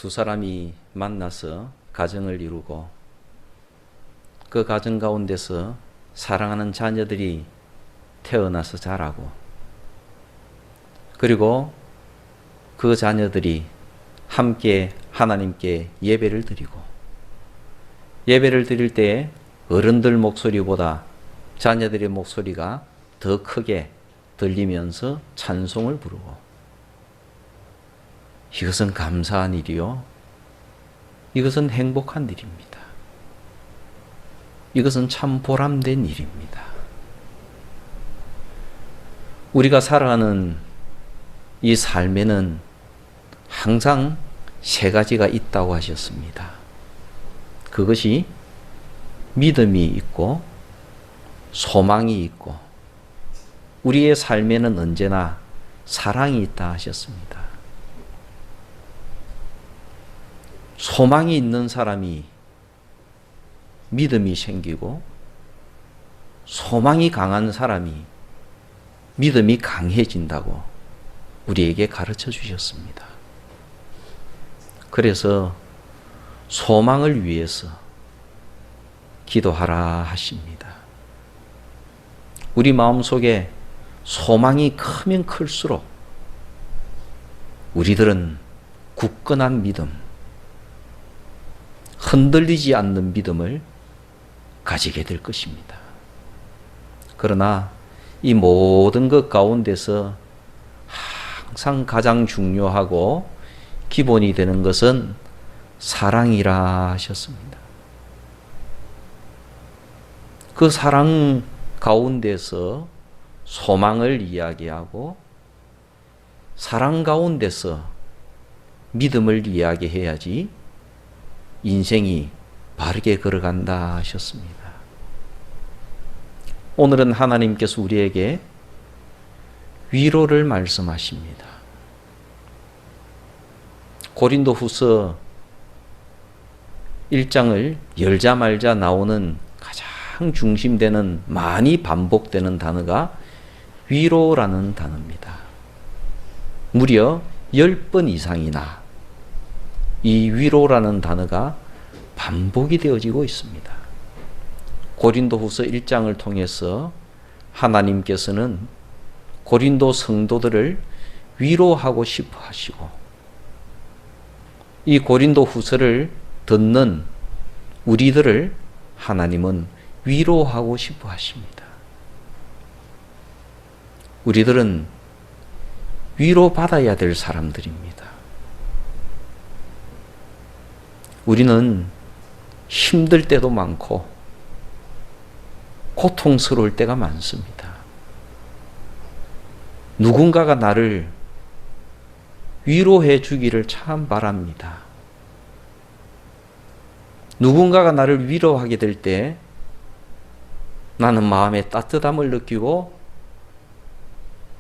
두 사람이 만나서 가정을 이루고 그 가정 가운데서 사랑하는 자녀들이 태어나서 자라고, 그리고 그 자녀들이 함께 하나님께 예배를 드리고, 예배를 드릴 때 어른들 목소리보다 자녀들의 목소리가 더 크게 들리면서 찬송을 부르고, 이것은 감사한 일이요, 이것은 행복한 일입니다. 이것은 참 보람된 일입니다. 우리가 살아가는 이 삶에는 항상 세 가지가 있다고 하셨습니다. 그것이 믿음이 있고 소망이 있고 우리의 삶에는 언제나 사랑이 있다 하셨습니다. 소망이 있는 사람이 믿음이 생기고, 소망이 강한 사람이 믿음이 강해진다고 우리에게 가르쳐 주셨습니다. 그래서 소망을 위해서 기도하라 하십니다. 우리 마음속에 소망이 크면 클수록 우리들은 굳건한 믿음, 흔들리지 않는 믿음을 가지게 될 것입니다. 그러나 이 모든 것 가운데서 항상 가장 중요하고 기본이 되는 것은 사랑이라 하셨습니다. 그 사랑 가운데서 소망을 이야기하고, 사랑 가운데서 믿음을 이야기해야지 인생이 바르게 걸어간다 하셨습니다. 오늘은 하나님께서 우리에게 위로를 말씀하십니다. 고린도후서 1장을 열자마자 나오는 가장 중심되는, 많이 반복되는 단어가 위로라는 단어입니다. 무려 10번 이상이나 이 위로라는 단어가 반복이 되어지고 있습니다. 고린도후서 1장을 통해서 하나님께서는 고린도 성도들을 위로하고 싶어 하시고, 이 고린도후서를 듣는 우리들을 하나님은 위로하고 싶어 하십니다. 우리들은 위로받아야 될 사람들입니다. 우리는 힘들 때도 많고 고통스러울 때가 많습니다. 누군가가 나를 위로해 주기를 참 바랍니다. 누군가가 나를 위로하게 될 때 나는 마음에 따뜻함을 느끼고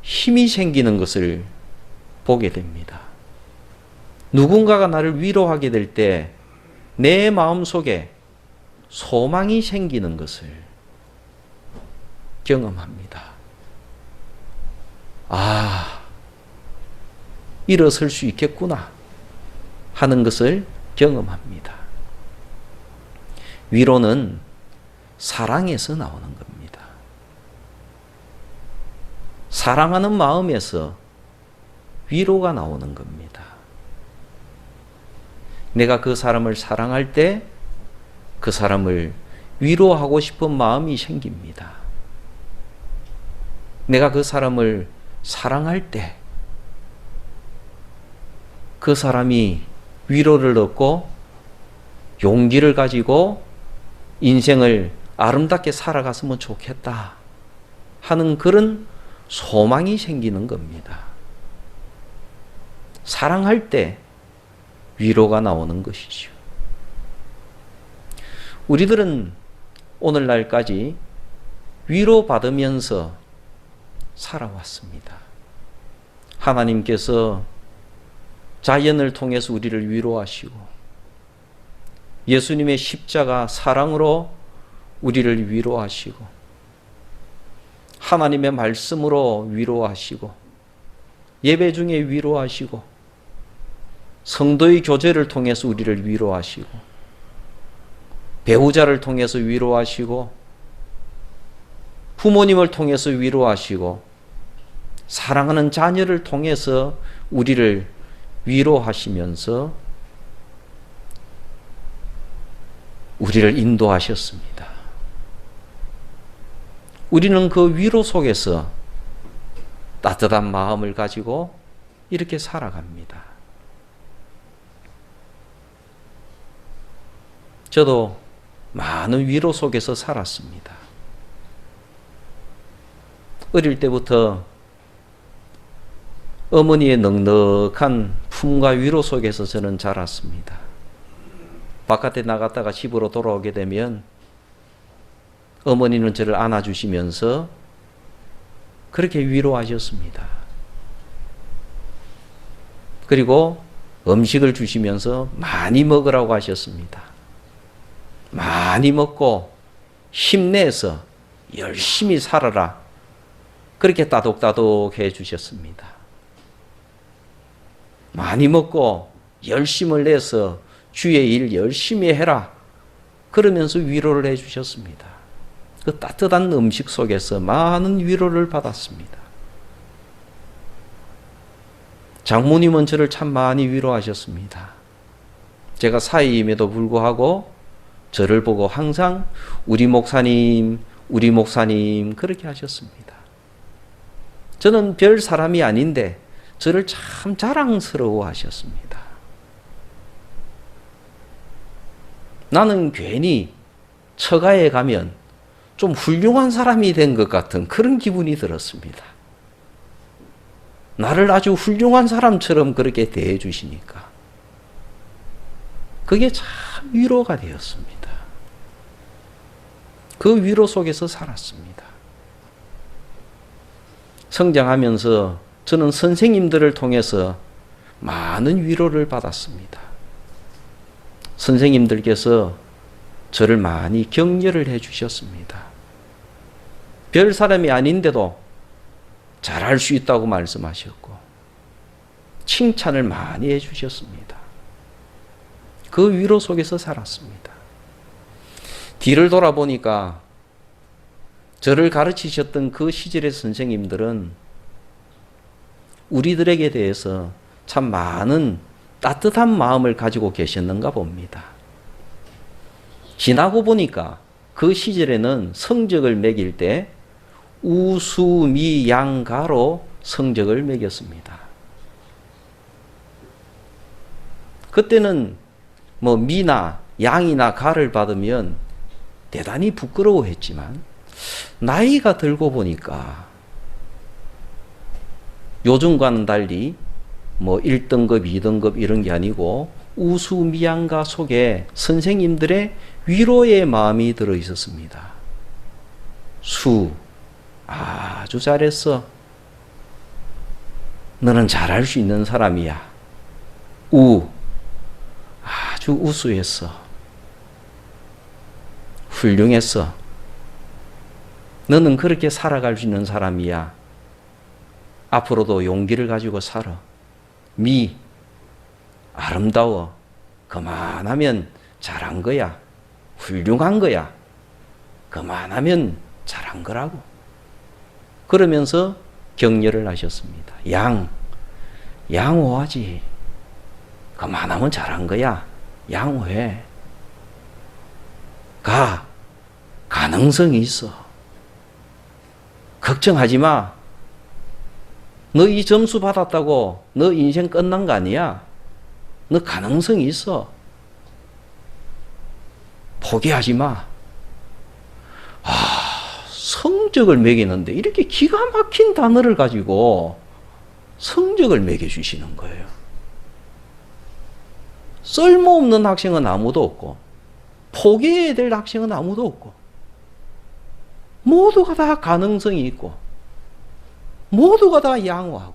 힘이 생기는 것을 보게 됩니다. 누군가가 나를 위로하게 될 때 내 마음속에 소망이 생기는 것을 경험합니다. 아, 일어설 수 있겠구나 하는 것을 경험합니다. 위로는 사랑에서 나오는 겁니다. 사랑하는 마음에서 위로가 나오는 겁니다. 내가 그 사람을 사랑할 때 그 사람을 위로하고 싶은 마음이 생깁니다. 내가 그 사람을 사랑할 때 그 사람이 위로를 얻고 용기를 가지고 인생을 아름답게 살아갔으면 좋겠다 하는 그런 소망이 생기는 겁니다. 사랑할 때 위로가 나오는 것이죠. 우리들은 오늘날까지 위로받으면서 살아왔습니다. 하나님께서 자연을 통해서 우리를 위로하시고, 예수님의 십자가 사랑으로 우리를 위로하시고, 하나님의 말씀으로 위로하시고, 예배 중에 위로하시고, 성도의 교제를 통해서 우리를 위로하시고, 배우자를 통해서 위로하시고, 부모님을 통해서 위로하시고, 사랑하는 자녀를 통해서 우리를 위로하시면서 우리를 인도하셨습니다. 우리는 그 위로 속에서 따뜻한 마음을 가지고 이렇게 살아갑니다. 저도 많은 위로 속에서 살았습니다. 어릴 때부터 어머니의 넉넉한 품과 위로 속에서 저는 자랐습니다. 바깥에 나갔다가 집으로 돌아오게 되면 어머니는 저를 안아주시면서 그렇게 위로하셨습니다. 그리고 음식을 주시면서 많이 먹으라고 하셨습니다. 많이 먹고 힘내서 열심히 살아라. 그렇게 따독따독 해 주셨습니다. 많이 먹고 열심을 내서 주의 일 열심히 해라. 그러면서 위로를 해 주셨습니다. 그 따뜻한 음식 속에서 많은 위로를 받았습니다. 장모님은 저를 참 많이 위로하셨습니다. 제가 사위임에도 불구하고 저를 보고 항상 우리 목사님 그렇게 하셨습니다. 저는 별 사람이 아닌데 저를 참 자랑스러워 하셨습니다. 나는 괜히 처가에 가면 좀 훌륭한 사람이 된 것 같은 그런 기분이 들었습니다. 나를 아주 훌륭한 사람처럼 그렇게 대해 주시니까 그게 참 위로가 되었습니다. 그 위로 속에서 살았습니다. 성장하면서 저는 선생님들을 통해서 많은 위로를 받았습니다. 선생님들께서 저를 많이 격려를 해 주셨습니다. 별 사람이 아닌데도 잘할 수 있다고 말씀하셨고 칭찬을 많이 해 주셨습니다. 그 위로 속에서 살았습니다. 뒤를 돌아보니까 저를 가르치셨던 그 시절의 선생님들은 우리들에게 대해서 참 많은 따뜻한 마음을 가지고 계셨는가 봅니다. 지나고 보니까 그 시절에는 성적을 매길 때 우수미양가로 성적을 매겼습니다. 그때는 뭐 미나 양이나 가를 받으면 대단히 부끄러워했지만 나이가 들고 보니까 요즘과는 달리 뭐 1등급, 2등급 이런 게 아니고 우수미양가 속에 선생님들의 위로의 마음이 들어 있었습니다. 수, 아주 잘했어. 너는 잘할 수 있는 사람이야. 우, 아주 우수했어. 훌륭했어. 너는 그렇게 살아갈 수 있는 사람이야. 앞으로도 용기를 가지고 살아. 미, 아름다워. 그만하면 잘한 거야. 훌륭한 거야. 그만하면 잘한 거라고. 그러면서 격려를 하셨습니다. 양호하지. 그만하면 잘한 거야. 양호해. 가능성이 있어. 걱정하지 마. 너 이 점수 받았다고 너 인생 끝난 거 아니야. 너 가능성이 있어. 포기하지 마. 성적을 매기는데 이렇게 기가 막힌 단어를 가지고 성적을 매겨주시는 거예요. 쓸모없는 학생은 아무도 없고 포기해야 될 학생은 아무도 없고 모두가 다 가능성이 있고 모두가 다 양호하고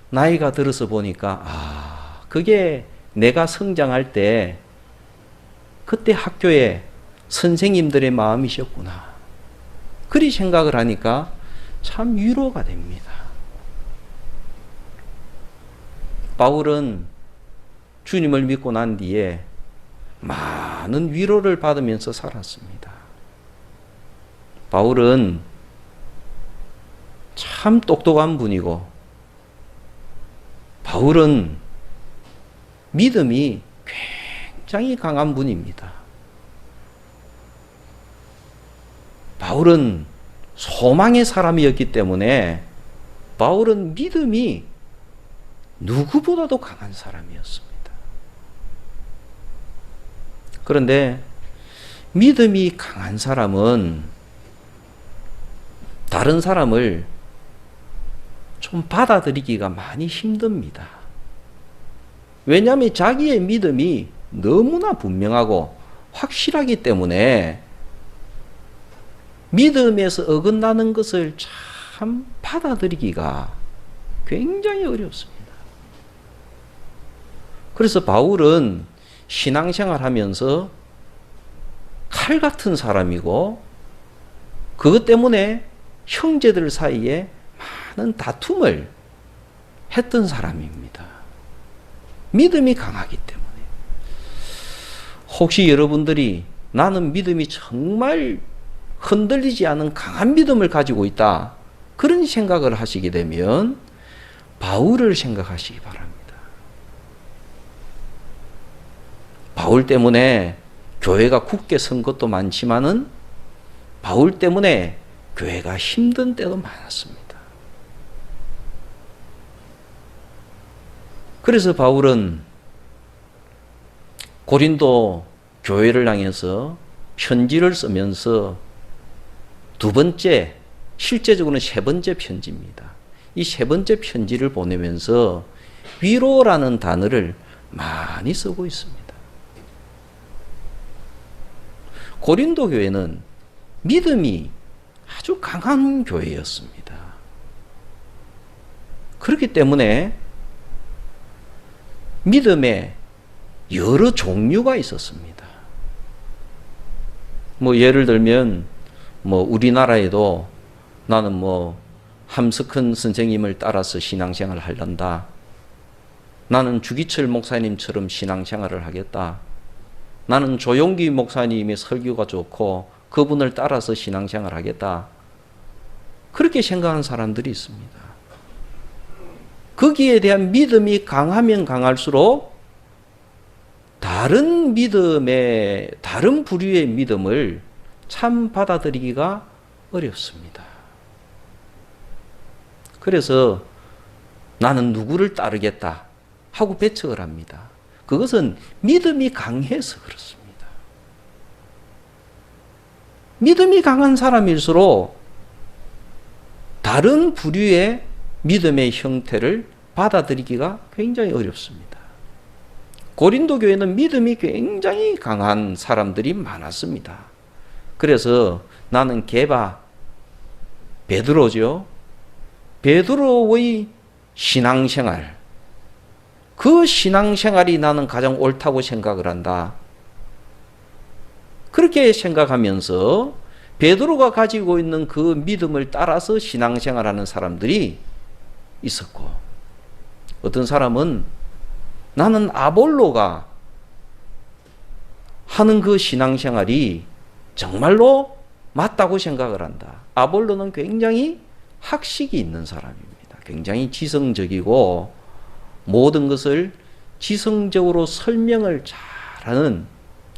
나이가 들어서 보니까 그게 내가 성장할 때 그때 학교에 선생님들의 마음이셨구나. 그리 생각을 하니까 참 위로가 됩니다. 바울은 주님을 믿고 난 뒤에 많은 위로를 받으면서 살았습니다. 바울은 참 똑똑한 분이고, 바울은 믿음이 굉장히 강한 분입니다. 바울은 소망의 사람이었기 때문에 바울은 믿음이 누구보다도 강한 사람이었습니다. 그런데 믿음이 강한 사람은 다른 사람을 좀 받아들이기가 많이 힘듭니다. 왜냐하면 자기의 믿음이 너무나 분명하고 확실하기 때문에 믿음에서 어긋나는 것을 참 받아들이기가 굉장히 어렵습니다. 그래서 바울은 신앙생활 하면서 칼 같은 사람이고, 그것 때문에 형제들 사이에 많은 다툼을 했던 사람입니다. 믿음이 강하기 때문에. 혹시 여러분들이 나는 믿음이 정말 흔들리지 않은 강한 믿음을 가지고 있다, 그런 생각을 하시게 되면 바울을 생각하시기 바랍니다. 바울 때문에 교회가 굳게 선 것도 많지만은 바울 때문에 교회가 힘든 때도 많았습니다. 그래서 바울은 고린도 교회를 향해서 편지를 쓰면서 두 번째, 실제적으로는 세 번째 편지입니다. 이 세 번째 편지를 보내면서 위로라는 단어를 많이 쓰고 있습니다. 고린도 교회는 믿음이 아주 강한 교회였습니다. 그렇기 때문에 믿음에 여러 종류가 있었습니다. 예를 들면 우리나라에도 나는 함석헌 선생님을 따라서 신앙생활을 하련다. 나는 주기철 목사님처럼 신앙생활을 하겠다. 나는 조용기 목사님의 설교가 좋고 그분을 따라서 신앙생활을 하겠다. 그렇게 생각하는 사람들이 있습니다. 거기에 대한 믿음이 강하면 강할수록 다른 믿음의, 다른 부류의 믿음을 참 받아들이기가 어렵습니다. 그래서 나는 누구를 따르겠다 하고 배척을 합니다. 그것은 믿음이 강해서 그렇습니다. 믿음이 강한 사람일수록 다른 부류의 믿음의 형태를 받아들이기가 굉장히 어렵습니다. 고린도 교회는 믿음이 굉장히 강한 사람들이 많았습니다. 그래서 나는 게바, 베드로죠. 베드로의 신앙생활, 그 신앙생활이 나는 가장 옳다고 생각을 한다. 그렇게 생각하면서 베드로가 가지고 있는 그 믿음을 따라서 신앙생활하는 사람들이 있었고, 어떤 사람은 나는 아볼로가 하는 그 신앙생활이 정말로 맞다고 생각을 한다. 아볼로는 굉장히 학식이 있는 사람입니다. 굉장히 지성적이고 모든 것을 지성적으로 설명을 잘하는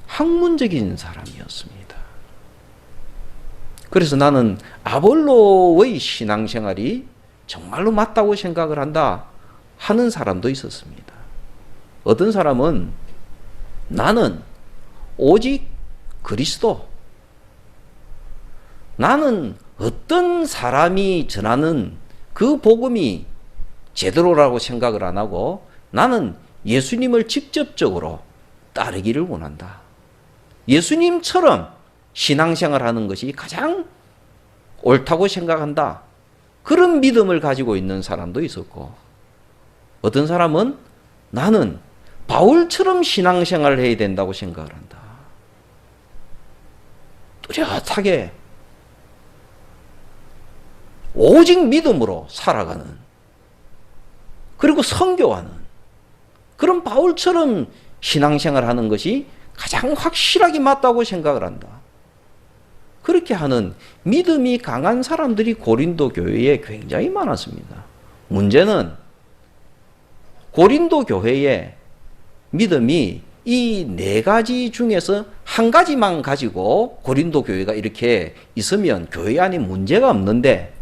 학문적인 사람이었습니다. 그래서 나는 아볼로의 신앙생활이 정말로 맞다고 생각을 한다 하는 사람도 있었습니다. 어떤 사람은 나는 오직 그리스도, 나는 어떤 사람이 전하는 그 복음이 제대로라고 생각을 안 하고 나는 예수님을 직접적으로 따르기를 원한다. 예수님처럼 신앙생활하는 것이 가장 옳다고 생각한다. 그런 믿음을 가지고 있는 사람도 있었고, 어떤 사람은 나는 바울처럼 신앙생활을 해야 된다고 생각을 한다. 뚜렷하게 오직 믿음으로 살아가는, 그리고 선교하는 그럼 바울처럼 신앙생활 하는 것이 가장 확실하게 맞다고 생각을 한다. 그렇게 하는 믿음이 강한 사람들이 고린도 교회에 굉장히 많았습니다. 문제는 고린도 교회의 믿음이 이 네 가지 중에서 한 가지만 가지고 고린도 교회가 이렇게 있으면 교회 안에 문제가 없는데,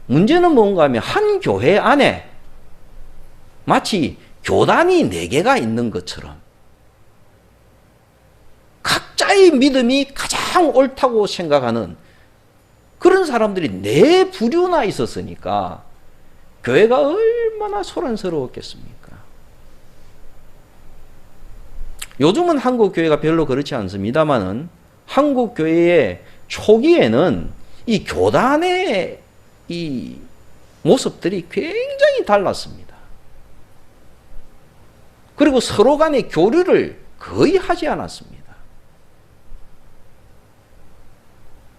문제는 뭔가 하면 한 교회 안에 마치 교단이 네 개가 있는 것처럼 각자의 믿음이 가장 옳다고 생각하는 그런 사람들이 네 부류나 있었으니까 교회가 얼마나 소란스러웠겠습니까? 요즘은 한국 교회가 별로 그렇지 않습니다만은 한국 교회의 초기에는 이 교단의 이 모습들이 굉장히 달랐습니다. 그리고 서로 간의 교류를 거의 하지 않았습니다.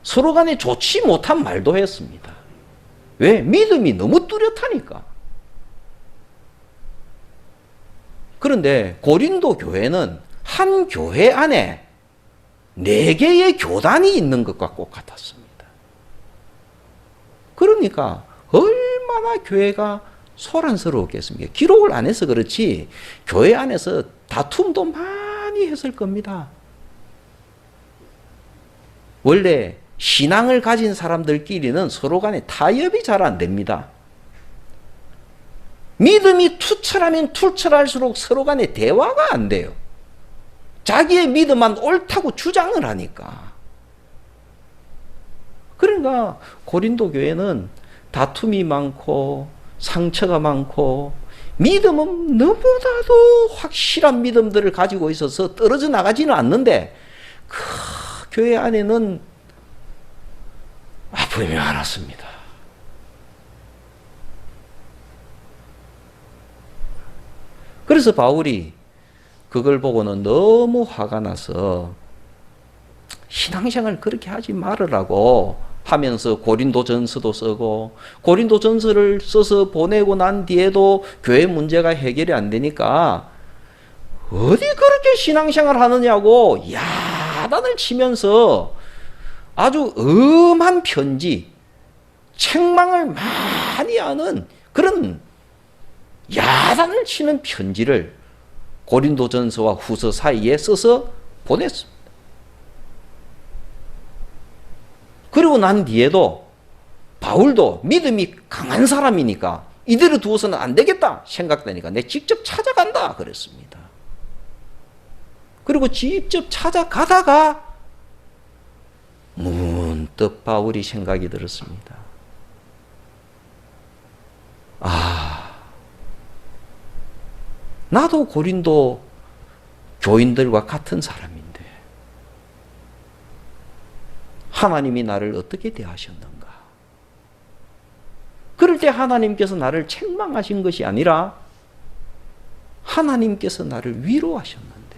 서로 간에 좋지 못한 말도 했습니다. 왜? 믿음이 너무 뚜렷하니까. 그런데 고린도 교회는 한 교회 안에 네 개의 교단이 있는 것과 똑같았습니다. 그러니까 얼마나 교회가 소란스러웠겠습니까? 기록을 안 해서 그렇지 교회 안에서 다툼도 많이 했을 겁니다. 원래 신앙을 가진 사람들끼리는 서로 간에 타협이 잘 안 됩니다. 믿음이 투철하면 투철할수록 서로 간에 대화가 안 돼요. 자기의 믿음만 옳다고 주장을 하니까. 그러니까 고린도 교회는 다툼이 많고 상처가 많고 믿음은 너무나도 확실한 믿음들을 가지고 있어서 떨어져 나가지는 않는데 그 교회 안에는 아픔이 많았습니다. 그래서 바울이 그걸 보고는 너무 화가 나서 신앙생활 그렇게 하지 말으라고 하면서 고린도전서도 쓰고, 고린도전서를 써서 보내고 난 뒤에도 교회 문제가 해결이 안 되니까 어디 그렇게 신앙생활 하느냐고 야단을 치면서 아주 엄한 편지, 책망을 많이 하는 그런 야단을 치는 편지를 고린도전서와 후서 사이에 써서 보냈습니다. 그리고 난 뒤에도 바울도 믿음이 강한 사람이니까 이대로 두어서는 안 되겠다 생각되니까 내 직접 찾아간다 그랬습니다. 그리고 직접 찾아가다가 문득 바울이 생각이 들었습니다. 나도 고린도 교인들과 같은 사람인데 하나님이 나를 어떻게 대하셨는가? 그럴 때 하나님께서 나를 책망하신 것이 아니라 하나님께서 나를 위로하셨는데,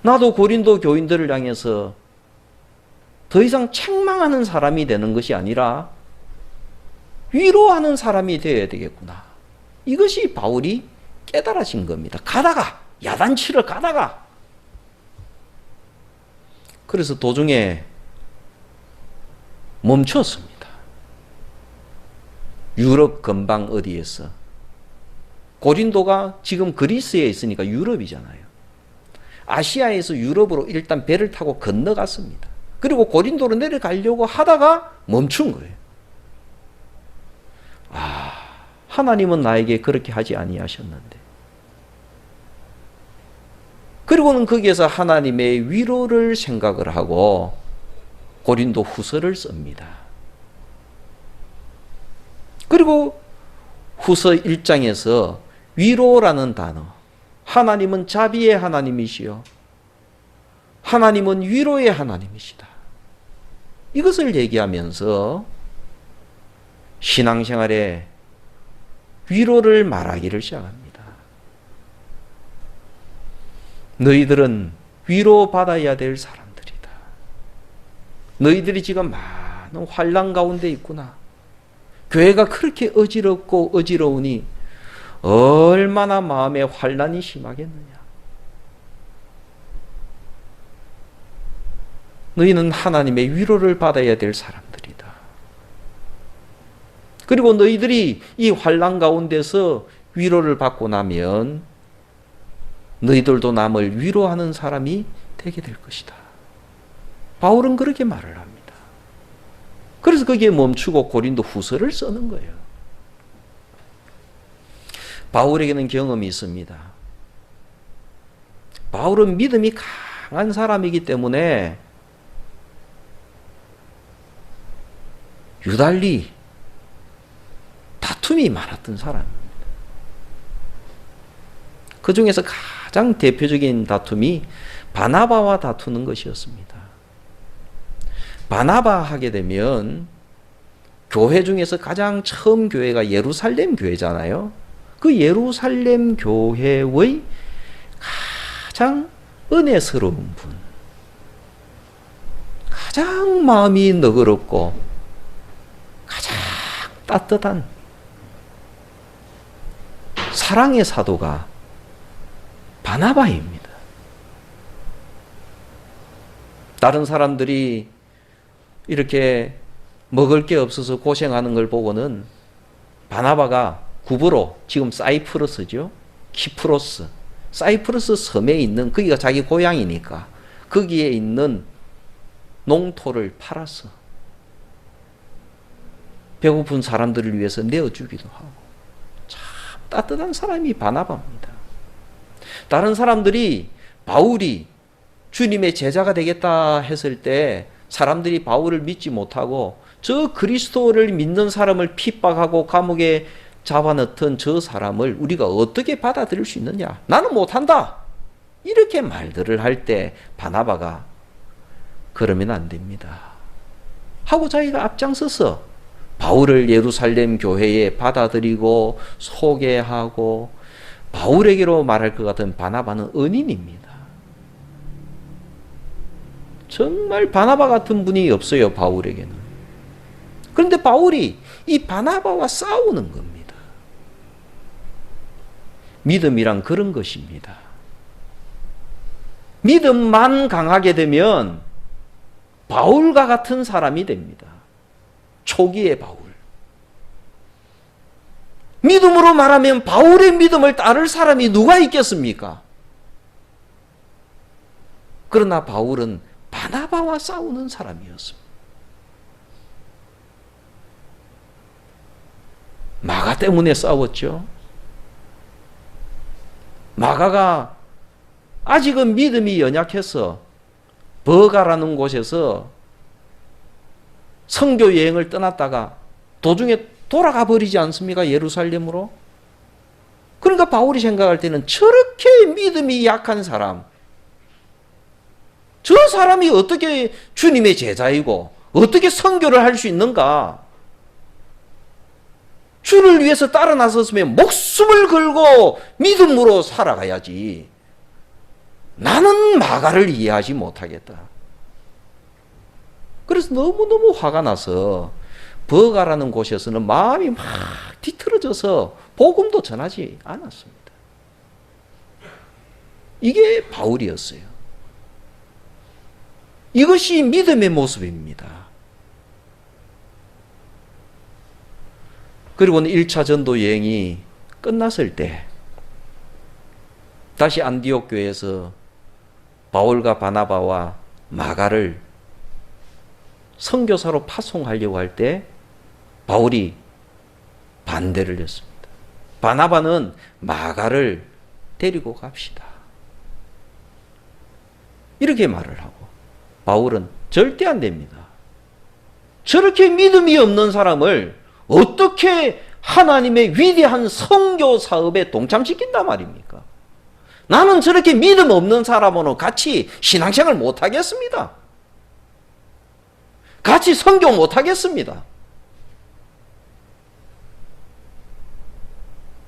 나도 고린도 교인들을 향해서 더 이상 책망하는 사람이 되는 것이 아니라 위로하는 사람이 되어야 되겠구나. 이것이 바울이 깨달아진 겁니다. 가다가, 야단치러 가다가. 그래서 도중에 멈췄습니다. 유럽 근방 어디에서. 고린도가 지금 그리스에 있으니까 유럽이잖아요. 아시아에서 유럽으로 일단 배를 타고 건너갔습니다. 그리고 고린도로 내려가려고 하다가 멈춘 거예요. 하나님은 나에게 그렇게 하지 아니하셨는데. 그리고는 거기에서 하나님의 위로를 생각을 하고 고린도 후서를 씁니다. 그리고 후서 1장에서 위로라는 단어, 하나님은 자비의 하나님이시요 하나님은 위로의 하나님이시다. 이것을 얘기하면서 신앙생활에 위로를 말하기를 시작합니다. 너희들은 위로받아야 될 사람들이다. 너희들이 지금 많은 환난 가운데 있구나. 교회가 그렇게 어지럽고 어지러우니 얼마나 마음에 환난이 심하겠느냐. 너희는 하나님의 위로를 받아야 될 사람들이다. 그리고 너희들이 이 환난 가운데서 위로를 받고 나면 너희들도 남을 위로하는 사람이 되게 될 것이다. 바울은 그렇게 말을 합니다. 그래서 거기에 멈추고 고린도 후서를 쓰는 거예요. 바울에게는 경험이 있습니다. 바울은 믿음이 강한 사람이기 때문에 유달리 다툼이 많았던 사람입니다. 그 중에서 가장 대표적인 다툼이 바나바와 다투는 것이었습니다. 바나바 하게 되면 교회 중에서 가장 처음 교회가 예루살렘 교회잖아요. 그 예루살렘 교회의 가장 은혜스러운 분, 가장 마음이 너그럽고 가장 따뜻한 사랑의 사도가 바나바입니다. 다른 사람들이 이렇게 먹을 게 없어서 고생하는 걸 보고는 바나바가 구브로, 지금 사이프러스죠. 키프로스. 사이프러스 섬에 있는, 거기가 자기 고향이니까 거기에 있는 농토를 팔아서 배고픈 사람들을 위해서 내어주기도 하고, 참 따뜻한 사람이 바나바입니다. 다른 사람들이 바울이 주님의 제자가 되겠다 했을 때 사람들이 바울을 믿지 못하고 저 그리스도를 믿는 사람을 핍박하고 감옥에 잡아넣던 저 사람을 우리가 어떻게 받아들일 수 있느냐? 나는 못한다. 이렇게 말들을 할 때 바나바가 그러면 안 됩니다 하고 자기가 앞장서서 바울을 예루살렘 교회에 받아들이고 소개하고, 바울에게로 말할 것 같은 바나바는 은인입니다. 정말 바나바 같은 분이 없어요, 바울에게는. 그런데 바울이 이 바나바와 싸우는 겁니다. 믿음이란 그런 것입니다. 믿음만 강하게 되면 바울과 같은 사람이 됩니다. 초기의 바울. 믿음으로 말하면 바울의 믿음을 따를 사람이 누가 있겠습니까? 그러나 바울은 바나바와 싸우는 사람이었습니다. 마가 때문에 싸웠죠. 마가가 아직은 믿음이 연약해서 버가라는 곳에서 선교 여행을 떠났다가 도중에 돌아가 버리지 않습니까? 예루살렘으로. 그러니까 바울이 생각할 때는 저렇게 믿음이 약한 사람, 저 사람이 어떻게 주님의 제자이고 어떻게 선교를 할 수 있는가? 주를 위해서 따라 나섰으면 목숨을 걸고 믿음으로 살아가야지. 나는 마가를 이해하지 못하겠다. 그래서 너무너무 화가 나서 버가라는 곳에서는 마음이 막 뒤틀어져서 복음도 전하지 않았습니다. 이게 바울이었어요. 이것이 믿음의 모습입니다. 그리고는 1차 전도 여행이 끝났을 때 다시 안디옥 교회에서 바울과 바나바와 마가를 선교사로 파송하려고 할 때 바울이 반대를 했습니다. 바나바는 마가를 데리고 갑시다. 이렇게 말을 하고 바울은 절대 안 됩니다. 저렇게 믿음이 없는 사람을 어떻게 하나님의 위대한 선교 사업에 동참시킨단 말입니까? 나는 저렇게 믿음 없는 사람하고는 같이 신앙생활 못하겠습니다. 같이 선교 못하겠습니다.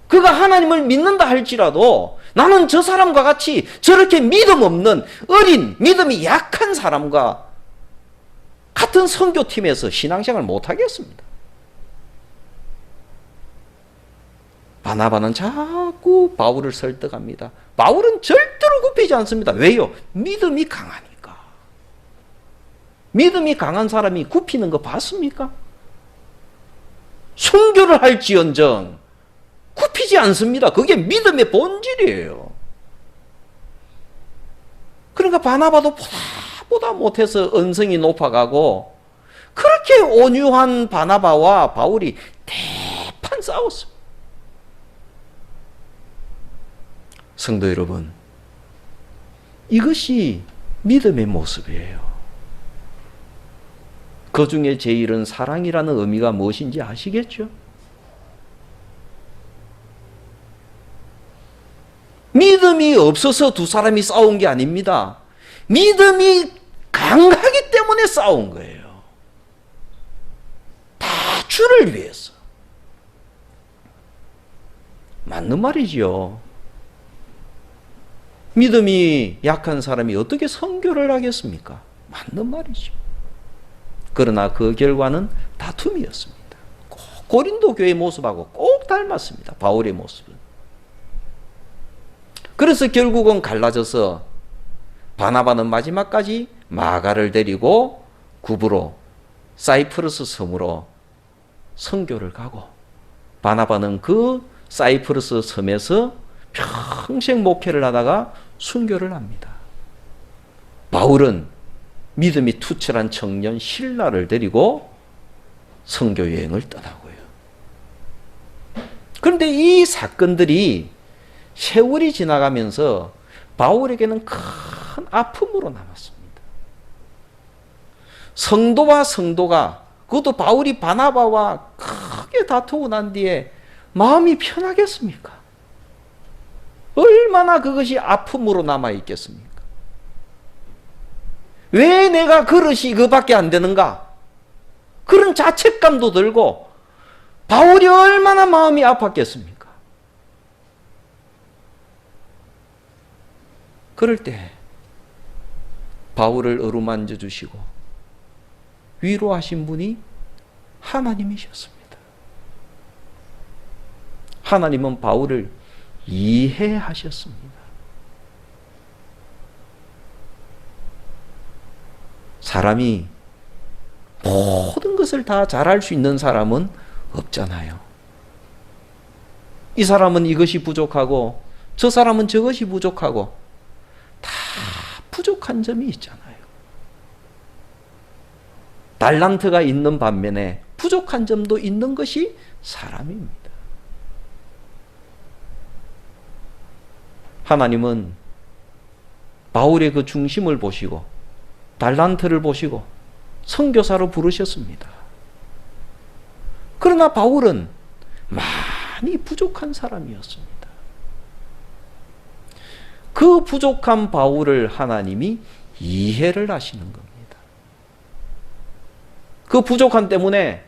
그가 하나님을 믿는다 할지라도 나는 저 사람과 같이 저렇게 믿음 없는 어린 믿음이 약한 사람과 같은 선교팀에서 신앙생활 못하겠습니다. 바나바는 자꾸 바울을 설득합니다. 바울은 절대로 굽히지 않습니다. 왜요? 믿음이 강하니까. 믿음이 강한 사람이 굽히는 거 봤습니까? 순교를 할지언정 굽히지 않습니다. 그게 믿음의 본질이에요. 그러니까 바나바도 보다 못해서 언성이 높아가고 그렇게 온유한 바나바와 바울이 대판 싸웠습니다. 성도 여러분, 이것이 믿음의 모습이에요. 그 중에 제일은 사랑이라는 의미가 무엇인지 아시겠죠? 믿음이 없어서 두 사람이 싸운 게 아닙니다. 믿음이 강하기 때문에 싸운 거예요. 다 주를 위해서. 맞는 말이지요. 믿음이 약한 사람이 어떻게 선교를 하겠습니까? 맞는 말이죠. 그러나 그 결과는 다툼이었습니다. 꼭 고린도 교회의 모습하고 꼭 닮았습니다. 바울의 모습은. 그래서 결국은 갈라져서 바나바는 마지막까지 마가를 데리고 구브로 사이프러스 섬으로 선교를 가고 바나바는 그 사이프러스 섬에서 평생 목회를 하다가 순교를 합니다. 바울은 믿음이 투철한 청년 실라를 데리고 선교 여행을 떠나고요. 그런데 이 사건들이 세월이 지나가면서 바울에게는 큰 아픔으로 남았습니다. 성도와 성도가, 그것도 바울이 바나바와 크게 다투고 난 뒤에 마음이 편하겠습니까? 얼마나 그것이 아픔으로 남아있겠습니까? 왜 내가 그릇이 이거밖에 안 되는가? 그런 자책감도 들고 바울이 얼마나 마음이 아팠겠습니까? 그럴 때 바울을 어루만져 주시고 위로하신 분이 하나님이셨습니다. 하나님은 바울을 이해하셨습니다. 사람이 모든 것을 다 잘할 수 있는 사람은 없잖아요. 이 사람은 이것이 부족하고 저 사람은 저것이 부족하고 다 부족한 점이 있잖아요. 달란트가 있는 반면에 부족한 점도 있는 것이 사람입니다. 하나님은 바울의 그 중심을 보시고 달란트를 보시고 선교사로 부르셨습니다. 그러나 바울은 많이 부족한 사람이었습니다. 그 부족한 바울을 하나님이 이해를 하시는 겁니다. 그 부족함 때문에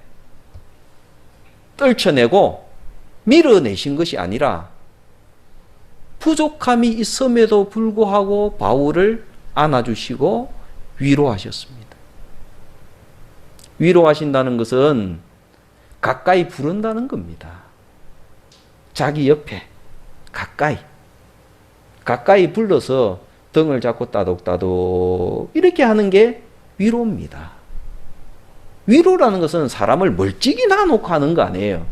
떨쳐내고 밀어내신 것이 아니라 부족함이 있음에도 불구하고 바울을 안아주시고 위로하셨습니다. 위로하신다는 것은 가까이 부른다는 겁니다. 자기 옆에 가까이 불러서 등을 잡고 따독따독 이렇게 하는 게 위로입니다. 위로라는 것은 사람을 멀찍이 놔놓고 하는 거 아니에요.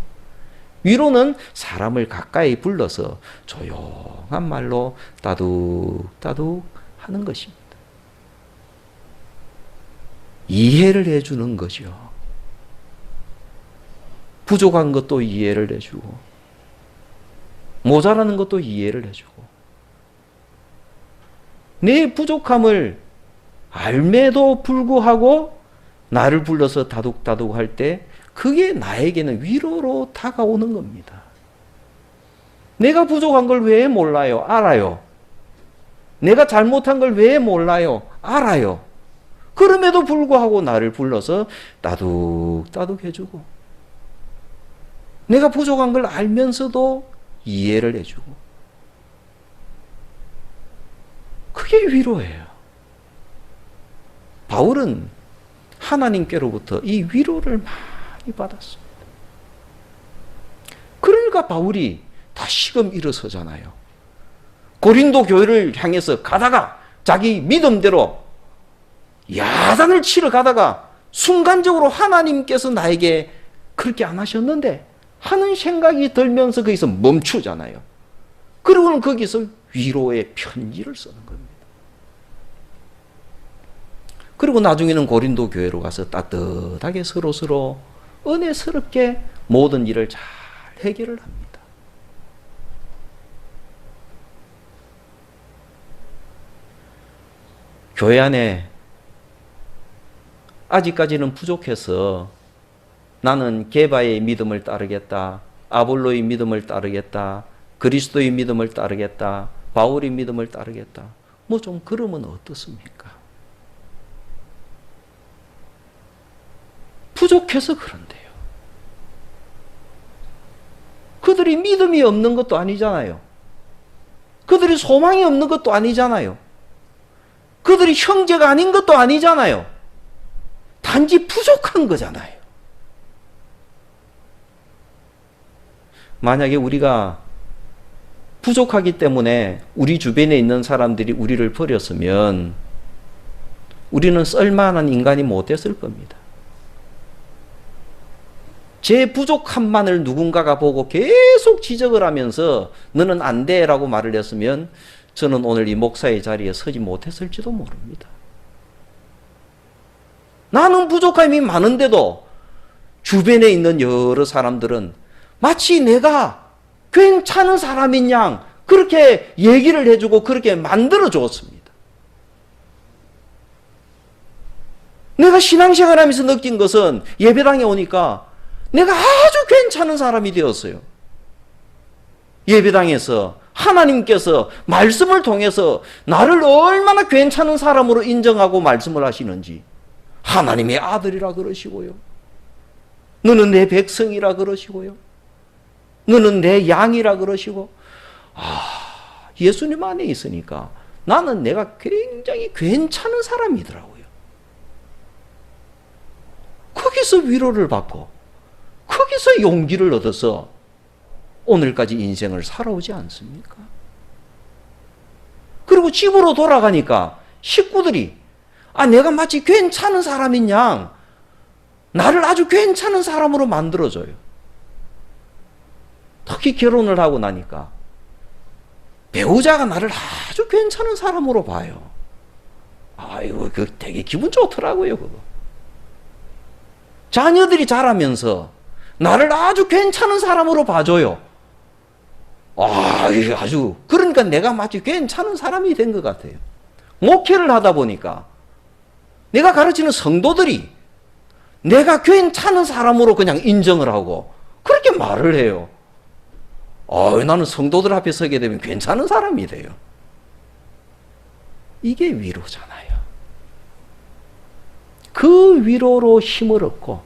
위로는 사람을 가까이 불러서 조용한 말로 따둑따둑 하는 것입니다. 이해를 해주는 거죠. 부족한 것도 이해를 해주고 모자라는 것도 이해를 해주고 내 부족함을 알매도 불구하고 나를 불러서 다독다독 할 때 그게 나에게는 위로로 다가오는 겁니다. 내가 부족한 걸 왜 몰라요? 알아요. 내가 잘못한 걸 왜 몰라요? 알아요. 그럼에도 불구하고 나를 불러서 따둑따둑 해주고 내가 부족한 걸 알면서도 이해를 해주고 그게 위로예요. 바울은 하나님께로부터 이 위로를 많이 받았습니다. 그러니까 바울이 다시금 일어서잖아요. 고린도 교회를 향해서 가다가 자기 믿음대로 야단을 치러 가다가 순간적으로 하나님께서 나에게 그렇게 안 하셨는데 하는 생각이 들면서 거기서 멈추잖아요. 그리고는 거기서 위로의 편지를 쓰는 겁니다. 그리고 나중에는 고린도 교회로 가서 따뜻하게 서로 은혜스럽게 모든 일을 잘 해결을 합니다. 교회 안에 아직까지는 부족해서 나는 게바의 믿음을 따르겠다, 아볼로의 믿음을 따르겠다, 그리스도의 믿음을 따르겠다, 바울의 믿음을 따르겠다. 뭐 좀 그러면 어떻습니까? 부족해서 그런데요. 그들이 믿음이 없는 것도 아니잖아요. 그들이 소망이 없는 것도 아니잖아요. 그들이 형제가 아닌 것도 아니잖아요. 단지 부족한 거잖아요. 만약에 우리가 부족하기 때문에 우리 주변에 있는 사람들이 우리를 버렸으면 우리는 쓸만한 인간이 못 됐을 겁니다. 제 부족함만을 누군가가 보고 계속 지적을 하면서 너는 안 돼 라고 말을 했으면 저는 오늘 이 목사의 자리에 서지 못했을지도 모릅니다. 나는 부족함이 많은데도 주변에 있는 여러 사람들은 마치 내가 괜찮은 사람인 양 그렇게 얘기를 해주고 그렇게 만들어 주었습니다. 내가 신앙생활 하면서 느낀 것은 예배당에 오니까 내가 아주 괜찮은 사람이 되었어요. 예배당에서 하나님께서 말씀을 통해서 나를 얼마나 괜찮은 사람으로 인정하고 말씀을 하시는지 하나님의 아들이라 그러시고요. 너는 내 백성이라 그러시고요. 너는 내 양이라 그러시고 예수님 안에 있으니까 나는 내가 굉장히 괜찮은 사람이더라고요. 거기서 위로를 받고 거기서 용기를 얻어서 오늘까지 인생을 살아오지 않습니까? 그리고 집으로 돌아가니까 식구들이 내가 마치 괜찮은 사람인 양 나를 아주 괜찮은 사람으로 만들어줘요. 특히 결혼을 하고 나니까 배우자가 나를 아주 괜찮은 사람으로 봐요. 이거 되게 기분 좋더라고요, 그거. 자녀들이 자라면서 나를 아주 괜찮은 사람으로 봐줘요. 이게 아주, 그러니까 내가 마치 괜찮은 사람이 된 것 같아요. 목회를 하다 보니까 내가 가르치는 성도들이 내가 괜찮은 사람으로 그냥 인정을 하고 그렇게 말을 해요. 나는 성도들 앞에 서게 되면 괜찮은 사람이 돼요. 이게 위로잖아요. 그 위로로 힘을 얻고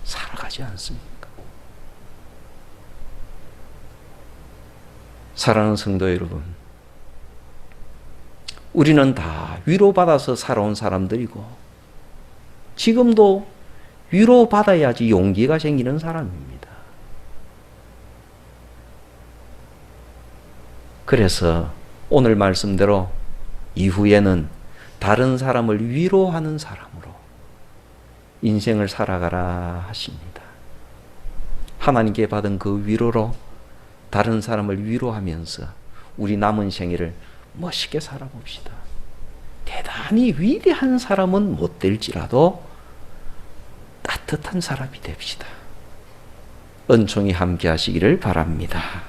살아가지 않습니까? 사랑하는 성도 여러분, 우리는 다 위로받아서 살아온 사람들이고 지금도 위로받아야지 용기가 생기는 사람입니다. 그래서 오늘 말씀대로 이후에는 다른 사람을 위로하는 사람으로 인생을 살아가라 하십니다. 하나님께 받은 그 위로로 다른 사람을 위로하면서 우리 남은 생애를 멋있게 살아봅시다. 대단히 위대한 사람은 못 될지라도 따뜻한 사람이 됩시다. 은총이 함께 하시기를 바랍니다.